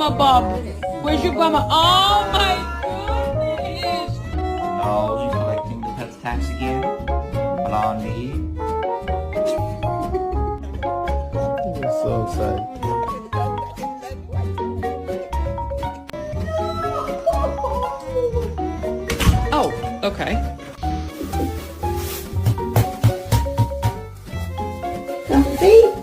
grandma, Bob? Where's your grandma? Oh my goodness! No, you collecting the pets tax again? Blondie. I'm so excited. Oh, okay. Comfy?